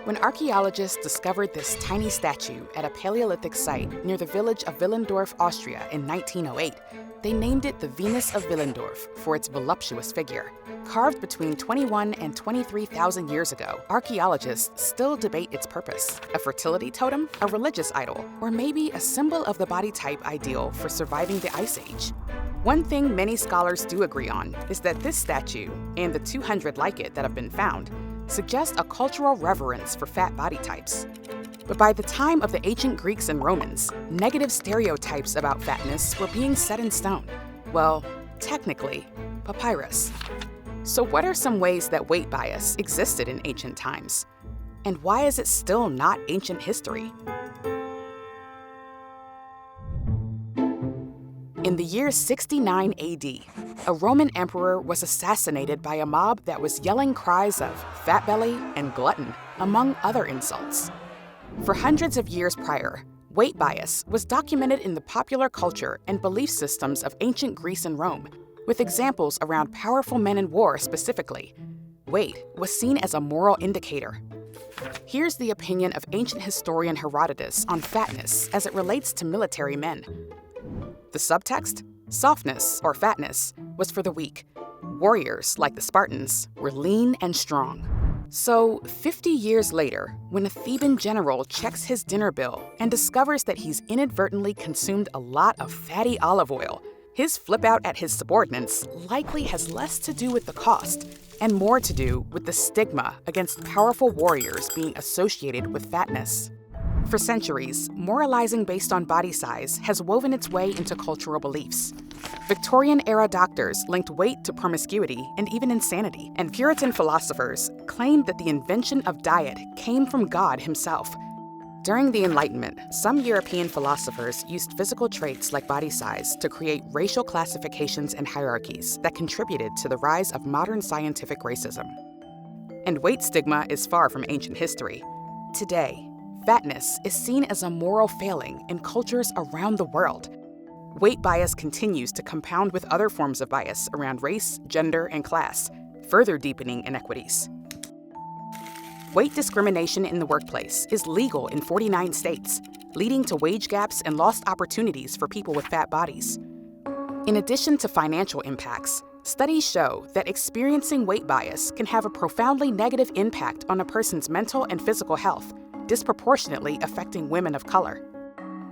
When archaeologists discovered this tiny statue at a Paleolithic site near the village of Willendorf, Austria in 1908, they named it the Venus of Willendorf for its voluptuous figure. Carved between 21 and 23,000 years ago, archaeologists still debate its purpose: a fertility totem, a religious idol, or maybe a symbol of the body type ideal for surviving the Ice Age. One thing many scholars do agree on is that this statue, and the 200 like it that have been found, suggest a cultural reverence for fat body types. But by the time of the ancient Greeks and Romans, negative stereotypes about fatness were being set in stone. Well, technically, papyrus. So what are some ways that weight bias existed in ancient times? And why is it still not ancient history? In the year 69 AD, a Roman emperor was assassinated by a mob that was yelling cries of fat belly and glutton, among other insults. For hundreds of years prior, weight bias was documented in the popular culture and belief systems of ancient Greece and Rome, with examples around powerful men in war specifically. Weight was seen as a moral indicator. Here's the opinion of ancient historian Herodotus on fatness as it relates to military men. The subtext? Softness, or fatness, was for the weak. Warriors, like the Spartans, were lean and strong. So, 50 years later, when a Theban general checks his dinner bill and discovers that he's inadvertently consumed a lot of fatty olive oil, his flip-out at his subordinates likely has less to do with the cost and more to do with the stigma against powerful warriors being associated with fatness. For centuries, moralizing based on body size has woven its way into cultural beliefs. Victorian-era doctors linked weight to promiscuity and even insanity, and Puritan philosophers claimed that the invention of diet came from God himself. During the Enlightenment, some European philosophers used physical traits like body size to create racial classifications and hierarchies that contributed to the rise of modern scientific racism. And weight stigma is far from ancient history. Today, fatness is seen as a moral failing in cultures around the world. Weight bias continues to compound with other forms of bias around race, gender, and class, further deepening inequities. Weight discrimination in the workplace is legal in 49 states, leading to wage gaps and lost opportunities for people with fat bodies. In addition to financial impacts, studies show that experiencing weight bias can have a profoundly negative impact on a person's mental and physical health, disproportionately affecting women of color.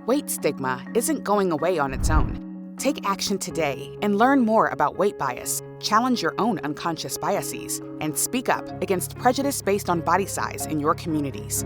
Weight stigma isn't going away on its own. Take action today and learn more about weight bias, challenge your own unconscious biases, and speak up against prejudice based on body size in your communities.